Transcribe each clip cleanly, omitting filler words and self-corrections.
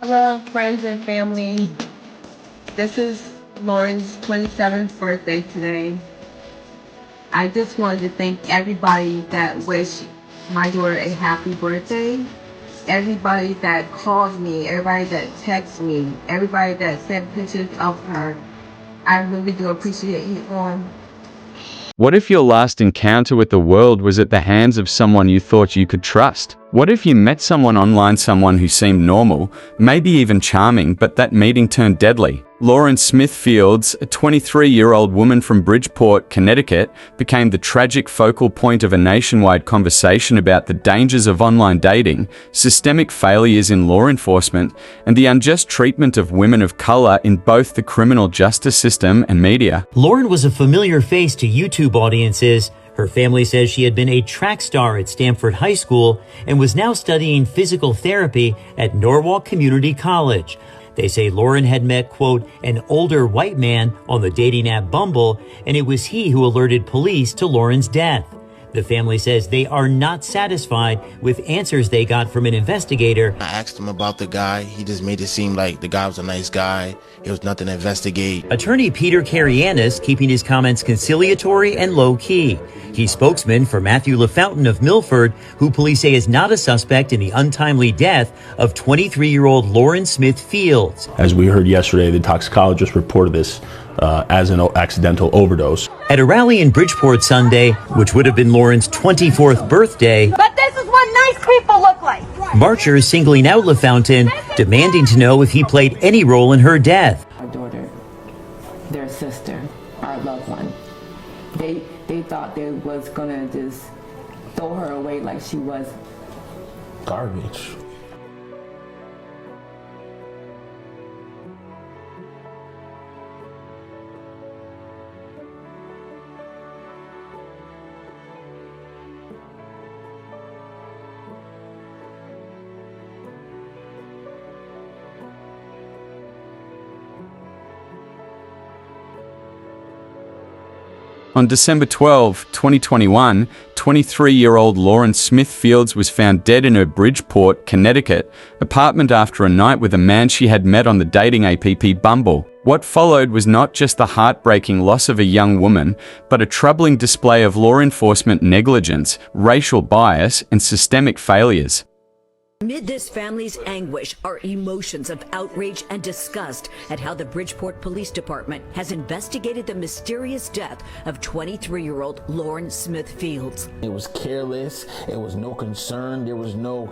Hello, friends and family. This is Lauren's 27th birthday today. I just wanted to thank everybody that wished my daughter a happy birthday. Everybody that calls me, everybody that texts me, everybody that sent pictures of her. I really do appreciate you all. What if your last encounter with the world was at the hands of someone you thought you could trust? What if you met someone online, someone who seemed normal, maybe even charming, but that meeting turned deadly? Lauren Smith Fields, a 23-year-old woman from Bridgeport, Connecticut, became the tragic focal point of a nationwide conversation about the dangers of online dating, systemic failures in law enforcement, and the unjust treatment of women of color in both the criminal justice system and media. Lauren was a familiar face to YouTube audiences. Her family says she had been a track star at Stanford High School and was now studying physical therapy at Norwalk Community College. They say Lauren had met, quote, an older white man on the dating app Bumble, and it was he who alerted police to Lauren's death. The family says they are not satisfied with answers they got from an investigator. I asked him about the guy. He just made it seem like the guy was a nice guy. It was nothing to investigate. Attorney Peter Karianis keeping his comments conciliatory and low-key. He's spokesman for Matthew LaFountain of Milford, who police say is not a suspect in the untimely death of 23-year-old Lauren Smith Fields. As we heard yesterday, the toxicologist reported this as an accidental overdose. At a rally in Bridgeport Sunday, which would have been Lauren's 24th birthday, but this is what nice people look like. Marchers singling out LaFountain, demanding to know if he played any role in her death. Our daughter, their sister, our loved one, they thought they was gonna just throw her away like she was Garbage. On December 12, 2021, 23-year-old Lauren Smith Fields was found dead in her Bridgeport, Connecticut, apartment after a night with a man she had met on the dating app Bumble. What followed was not just the heartbreaking loss of a young woman, but a troubling display of law enforcement negligence, racial bias, and systemic failures. Amid this family's anguish are emotions of outrage and disgust at how the Bridgeport Police Department has investigated the mysterious death of 23-year-old Lauren Smith Fields. It was careless. It was no concern. There was no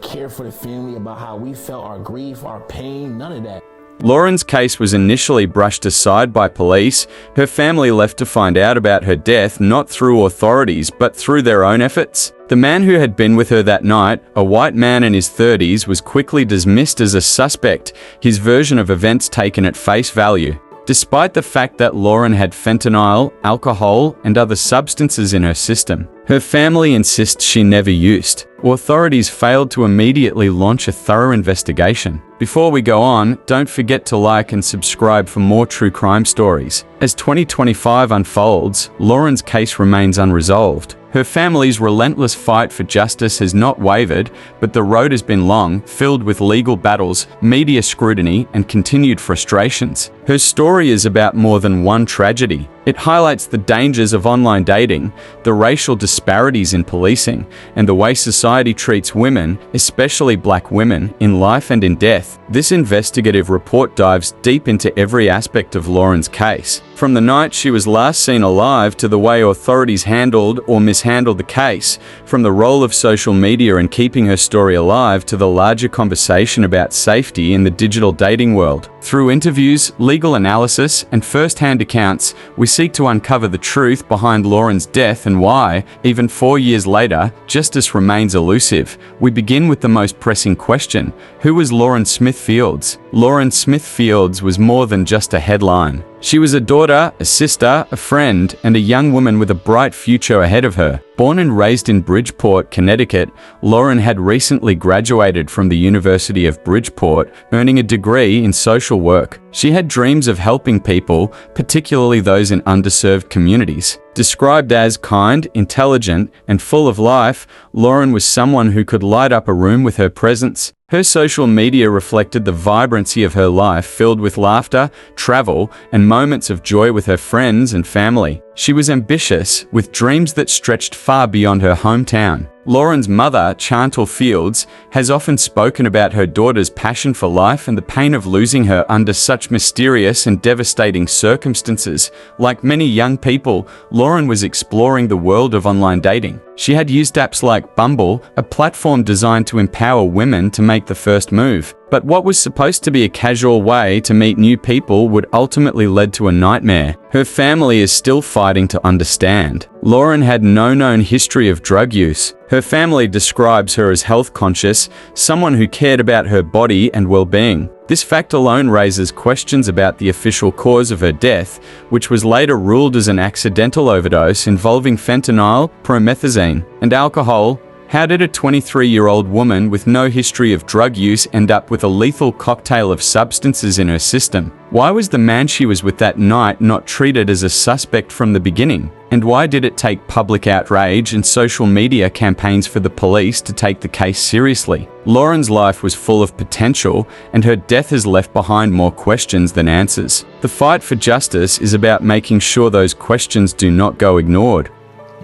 care for the family about how we felt, our grief, our pain, none of that. Lauren's case was initially brushed aside by police. Her family left to find out about her death not through authorities but through their own efforts. The man who had been with her that night, a white man in his 30s, was quickly dismissed as a suspect, his version of events taken at face value. Despite the fact that Lauren had fentanyl, alcohol, and other substances in her system, her family insists she never used. Authorities failed to immediately launch a thorough investigation. Before we go on, don't forget to like and subscribe for more true crime stories. As 2025 unfolds, Lauren's case remains unresolved. Her family's relentless fight for justice has not wavered, but the road has been long, filled with legal battles, media scrutiny, and continued frustrations. Her story is about more than one tragedy. It highlights the dangers of online dating, the racial disparities in policing, and the way society treats women, especially black women, in life and in death. This investigative report dives deep into every aspect of Lauren's case, from the night she was last seen alive to the way authorities handled or mishandled the case, from the role of social media in keeping her story alive to the larger conversation about safety in the digital dating world. Through interviews, legal analysis, and first-hand accounts, we seek to uncover the truth behind Lauren's death and why, even 4 years later, justice remains elusive. We begin with the most pressing question: who was Lauren Smith Fields? Lauren Smith Fields was more than just a headline. She was a daughter, a sister, a friend, and a young woman with a bright future ahead of her. Born and raised in Bridgeport, Connecticut, Lauren had recently graduated from the University of Bridgeport, earning a degree in social work. She had dreams of helping people, particularly those in underserved communities. Described as kind, intelligent, and full of life, Lauren was someone who could light up a room with her presence. Her social media reflected the vibrancy of her life, filled with laughter, travel, and moments of joy with her friends and family. She was ambitious, with dreams that stretched far beyond her hometown. Lauren's mother, Chantal Fields, has often spoken about her daughter's passion for life and the pain of losing her under such mysterious and devastating circumstances. Like many young people, Lauren was exploring the world of online dating. She had used apps like Bumble, a platform designed to empower women to make the first move. But what was supposed to be a casual way to meet new people would ultimately lead to a nightmare. Her family is still fighting to understand. Lauren had no known history of drug use. Her family describes her as health conscious, someone who cared about her body and well-being. This fact alone raises questions about the official cause of her death, which was later ruled as an accidental overdose involving fentanyl, promethazine, and alcohol. How did a 23-year-old woman with no history of drug use end up with a lethal cocktail of substances in her system? Why was the man she was with that night not treated as a suspect from the beginning? And why did it take public outrage and social media campaigns for the police to take the case seriously? Lauren's life was full of potential, and her death has left behind more questions than answers. The fight for justice is about making sure those questions do not go ignored.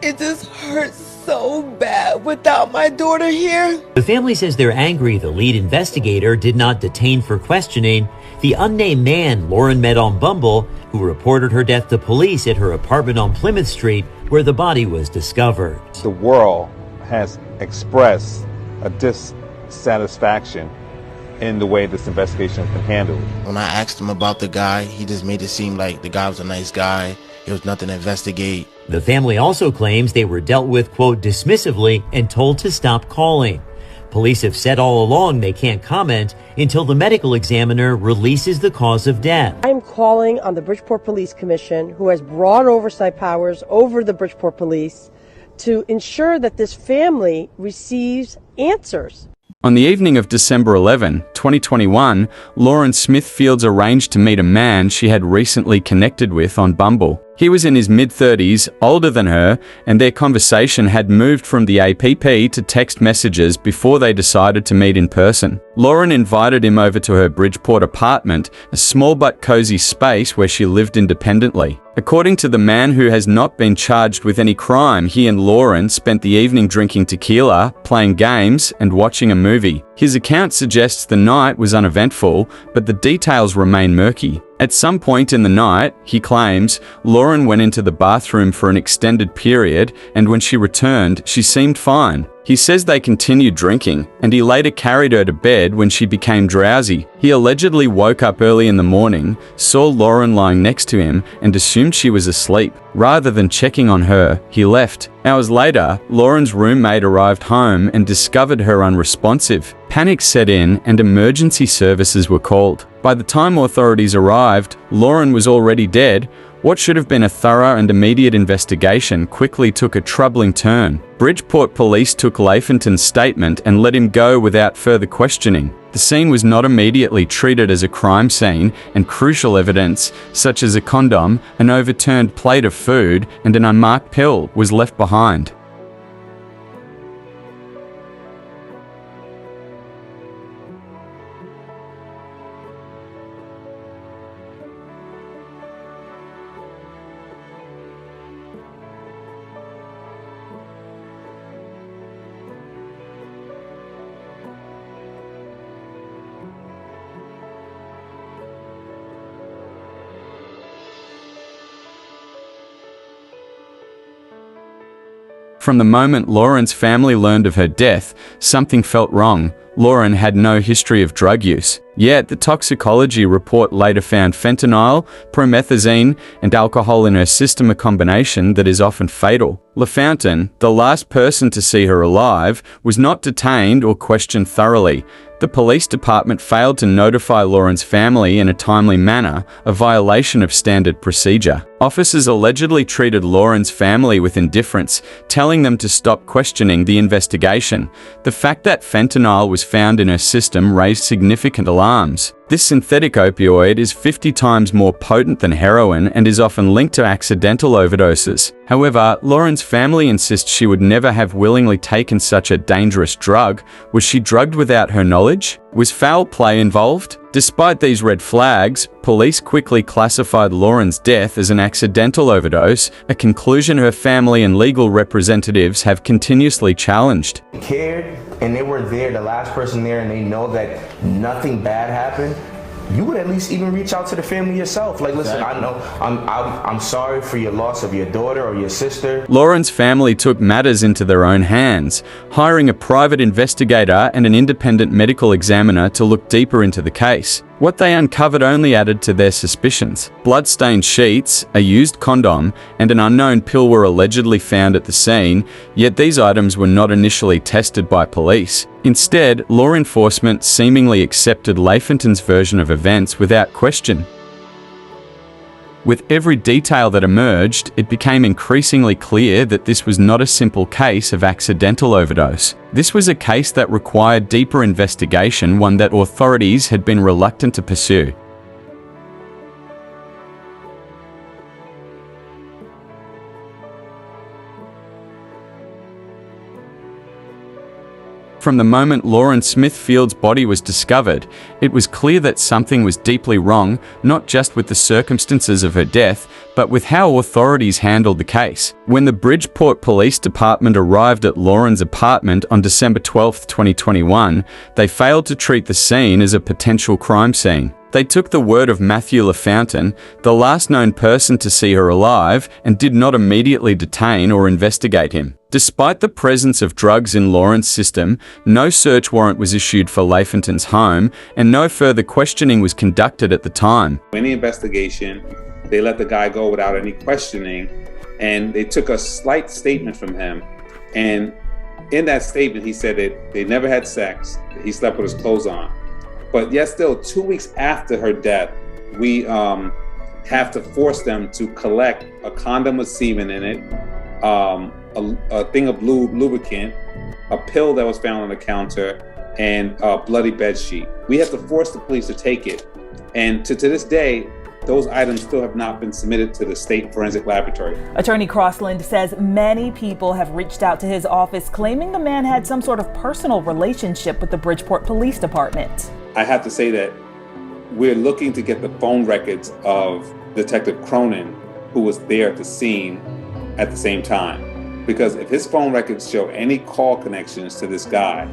It just hurts so bad without my daughter here. The family says they're angry the lead investigator did not detain for questioning the unnamed man Lauren met on Bumble, who reported her death to police at her apartment on Plymouth Street, where the body was discovered. The world has expressed a dissatisfaction in the way this investigation has been handled. When I asked him about the guy, he just made it seem like the guy was a nice guy. There was nothing to investigate. The family also claims they were dealt with, quote, dismissively and told to stop calling. Police have said all along they can't comment until the medical examiner releases the cause of death. I'm calling on the Bridgeport Police Commission, who has broad oversight powers over the Bridgeport Police, to ensure that this family receives answers. On the evening of December 11, 2021, Lauren Smith Fields arranged to meet a man she had recently connected with on Bumble. He was in his mid-30s, older than her, and their conversation had moved from the APP to text messages before they decided to meet in person. Lauren invited him over to her Bridgeport apartment, a small but cozy space where she lived independently. According to the man who has not been charged with any crime, he and Lauren spent the evening drinking tequila, playing games, and watching a movie. His account suggests the night was uneventful, but the details remain murky. At some point in the night, he claims, Lauren went into the bathroom for an extended period, and when she returned, she seemed fine. He says they continued drinking, and he later carried her to bed when she became drowsy. He allegedly woke up early in the morning, saw Lauren lying next to him, and assumed she was asleep. Rather than checking on her, he left. Hours later, Lauren's roommate arrived home and discovered her unresponsive. Panic set in, and emergency services were called. By the time authorities arrived, Lauren was already dead. What should have been a thorough and immediate investigation quickly took a troubling turn. Bridgeport police took Lafontain's statement and let him go without further questioning. The scene was not immediately treated as a crime scene, and crucial evidence, such as a condom, an overturned plate of food, and an unmarked pill, was left behind. From the moment Lauren's family learned of her death, something felt wrong. Lauren had no history of drug use. Yet, the toxicology report later found fentanyl, promethazine, and alcohol in her system, a combination that is often fatal. Lafontaine, the last person to see her alive, was not detained or questioned thoroughly. The police department failed to notify Lauren's family in a timely manner, a violation of standard procedure. Officers allegedly treated Lauren's family with indifference, telling them to stop questioning the investigation. The fact that fentanyl was found in her system raised significant alarms. This synthetic opioid is 50 times more potent than heroin and is often linked to accidental overdoses. However, Lauren's family insists she would never have willingly taken such a dangerous drug. Was she drugged without her knowledge? Was foul play involved? Despite these red flags, police quickly classified Lauren's death as an accidental overdose, a conclusion her family and legal representatives have continuously challenged. Cared and they were there, the last person there, and they know that nothing bad happened, you would at least even reach out to the family yourself. Like, listen, I know I'm sorry for your loss of your daughter or your sister. Lauren's family took matters into their own hands, hiring a private investigator and an independent medical examiner to look deeper into the case. What they uncovered only added to their suspicions. Blood-stained sheets, a used condom, and an unknown pill were allegedly found at the scene, yet these items were not initially tested by police. Instead, law enforcement seemingly accepted Lafontain's version of events without question. With every detail that emerged, it became increasingly clear that this was not a simple case of accidental overdose. This was a case that required deeper investigation, one that authorities had been reluctant to pursue. From the moment Lauren Smithfield's body was discovered, it was clear that something was deeply wrong, not just with the circumstances of her death, but with how authorities handled the case. When the Bridgeport Police Department arrived at Lauren's apartment on December 12, 2021, they failed to treat the scene as a potential crime scene. They took the word of Matthew LaFountain, the last known person to see her alive, and did not immediately detain or investigate him. Despite the presence of drugs in Lauren's system, no search warrant was issued for Lafontain's home, and no further questioning was conducted at the time. Any investigation, they let the guy go without any questioning, and they took a slight statement from him. And in that statement, he said that they never had sex, he slept with his clothes on. But yet still, 2 weeks after her death, we have to force them to collect a condom with semen in it, a thing of lubricant, a pill that was found on the counter, and a bloody bed sheet. We have to force the police to take it. And to this day, those items still have not been submitted to the state forensic laboratory. Attorney Crossland says many people have reached out to his office claiming the man had some sort of personal relationship with the Bridgeport Police Department. I have to say that we're looking to get the phone records of Detective Cronin, who was there at the scene at the same time. Because if his phone records show any call connections to this guy,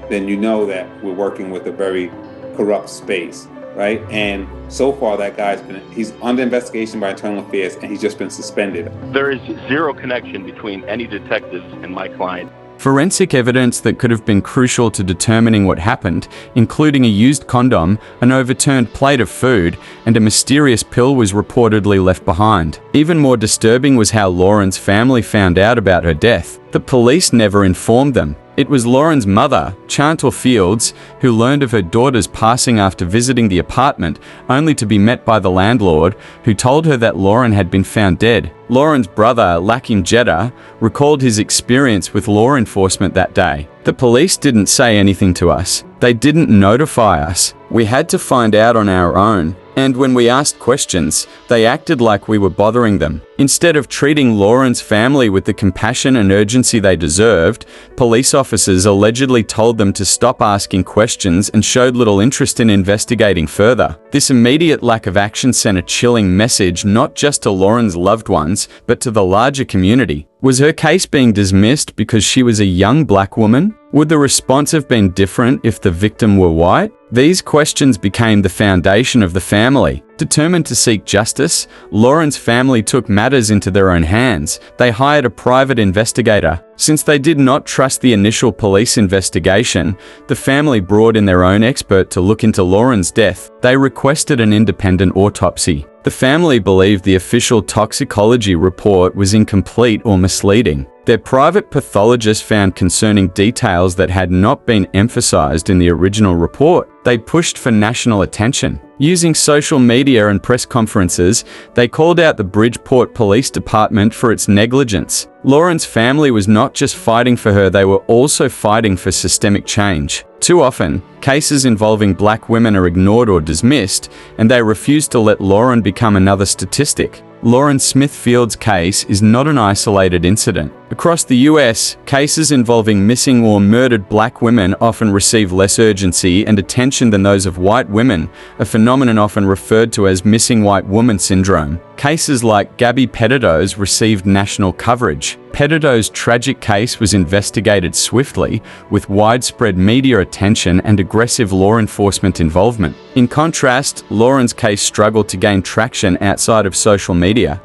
then you know that we're working with a very corrupt space, right? And so far that he's under investigation by Internal Affairs and he's just been suspended. There is zero connection between any detectives and my client. Forensic evidence that could have been crucial to determining what happened, including a used condom, an overturned plate of food, and a mysterious pill was reportedly left behind. Even more disturbing was how Lauren's family found out about her death. The police never informed them. It was Lauren's mother, Chantal Fields, who learned of her daughter's passing after visiting the apartment, only to be met by the landlord, who told her that Lauren had been found dead. Lauren's brother, Lakim Jeddah, recalled his experience with law enforcement that day. The police didn't say anything to us. They didn't notify us. We had to find out on our own. And when we asked questions, they acted like we were bothering them. Instead of treating Lauren's family with the compassion and urgency they deserved, police officers allegedly told them to stop asking questions and showed little interest in investigating further. This immediate lack of action sent a chilling message not just to Lauren's loved ones, but to the larger community. Was her case being dismissed because she was a young black woman? Would the response have been different if the victim were white? These questions became the foundation of the family. Determined to seek justice, Lauren's family took matters into their own hands. They hired a private investigator. Since they did not trust the initial police investigation, the family brought in their own expert to look into Lauren's death. They requested an independent autopsy. The family believed the official toxicology report was incomplete or misleading. Their private pathologist found concerning details that had not been emphasized in the original report. They pushed for national attention. Using social media and press conferences, they called out the Bridgeport Police Department for its negligence. Lauren's family was not just fighting for her, they were also fighting for systemic change. Too often, cases involving black women are ignored or dismissed, and they refuse to let Lauren become another statistic. Lauren Smithfield's case is not an isolated incident. Across the US, cases involving missing or murdered black women often receive less urgency and attention than those of white women, a phenomenon often referred to as missing white woman syndrome. Cases like Gabby Petito's received national coverage. Petito's tragic case was investigated swiftly, with widespread media attention and aggressive law enforcement involvement. In contrast, Lauren's case struggled to gain traction outside of social media.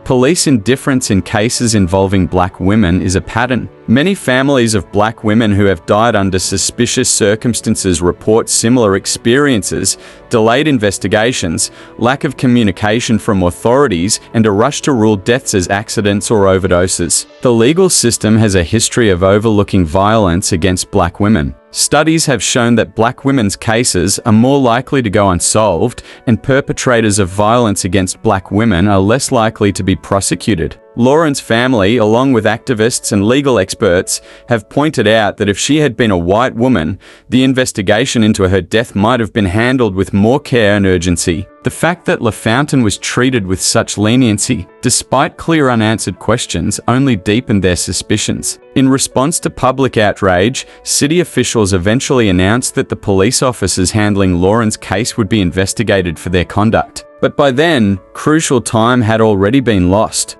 Police indifference in cases involving black women is a pattern. Many families of black women who have died under suspicious circumstances report similar experiences: delayed investigations, lack of communication from authorities, and a rush to rule deaths as accidents or overdoses. The legal system has a history of overlooking violence against black women. Studies have shown that black women's cases are more likely to go unsolved, and perpetrators of violence against black women are less likely to be prosecuted. Lauren's family, along with activists and legal experts, have pointed out that if she had been a white woman, the investigation into her death might have been handled with more care and urgency. The fact that LaFountain was treated with such leniency, despite clear unanswered questions, only deepened their suspicions. In response to public outrage, city officials eventually announced that the police officers handling Lauren's case would be investigated for their conduct. But by then, crucial time had already been lost.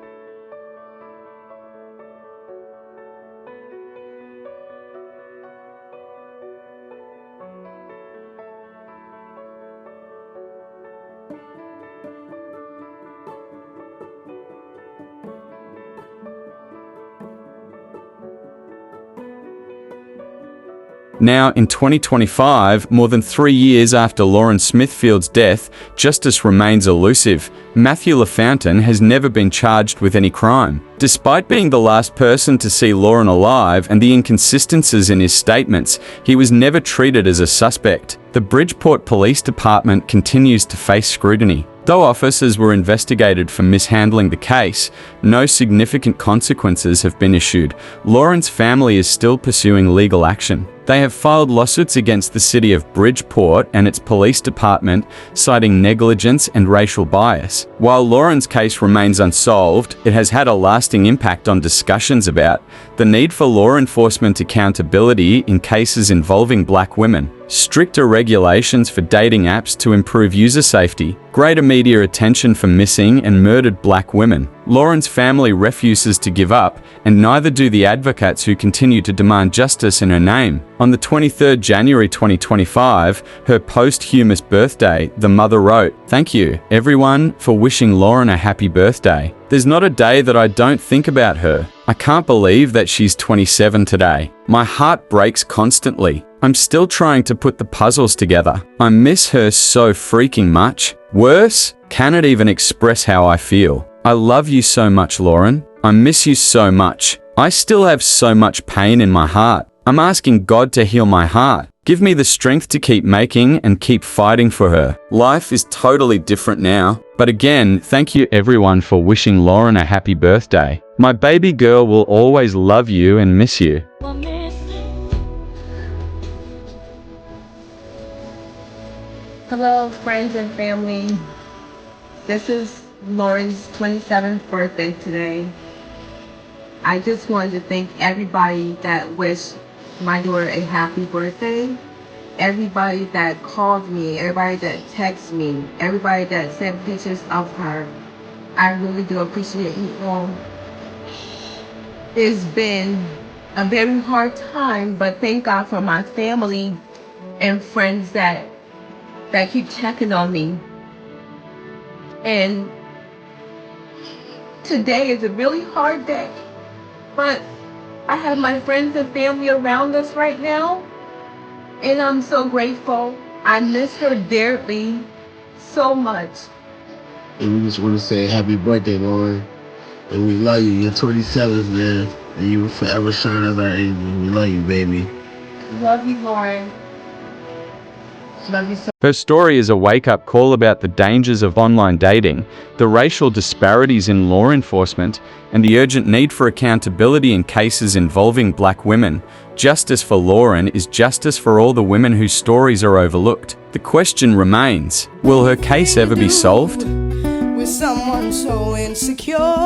Now, in 2025, more than 3 years after Lauren Smithfield's death, justice remains elusive. Matthew LaFountain has never been charged with any crime. Despite being the last person to see Lauren alive and the inconsistencies in his statements, he was never treated as a suspect. The Bridgeport Police Department continues to face scrutiny. Though officers were investigated for mishandling the case, no significant consequences have been issued. Lauren's family is still pursuing legal action. They have filed lawsuits against the city of Bridgeport and its police department, citing negligence and racial bias. While Lauren's case remains unsolved, it has had a lasting impact on discussions about the need for law enforcement accountability in cases involving black women, stricter regulations for dating apps to improve user safety, greater media attention for missing and murdered black women. Lauren's family refuses to give up, and neither do the advocates who continue to demand justice in her name. On the 23rd January 2025, her posthumous birthday, the mother wrote, "Thank you, everyone, for wishing Lauren a happy birthday. There's not a day that I don't think about her. I can't believe that she's 27 today. My heart breaks constantly. I'm still trying to put the puzzles together. I miss her so freaking much. Worse, cannot even express how I feel. I love you so much, Lauren. I miss you so much. I still have so much pain in my heart. I'm asking God to heal my heart. Give me the strength to keep making and keep fighting for her. Life is totally different now. But again, thank you everyone for wishing Lauren a happy birthday. My baby girl will always love you and miss you." Hello, friends and family. This is Lauren's 27th birthday today. I just wanted to thank everybody that wished my daughter a happy birthday. Everybody that called me, everybody that texted me, everybody that sent pictures of her. I really do appreciate you all. It's been a very hard time, but thank God for my family and friends that keep checking on me. And today is a really hard day, but I have my friends and family around us right now, and I'm so grateful. I miss her dearly, so much. And we just want to say happy birthday, Lauren. And we love you. You're 27, man. And you will forever shine as our angel. We love you, baby. Love you, Lauren. Love you so Her story is a wake-up call about the dangers of online dating, the racial disparities in law enforcement, and the urgent need for accountability in cases involving black women. Justice for Lauren is justice for all the women whose stories are overlooked. The question remains, will her case ever be solved? With someone so insecure.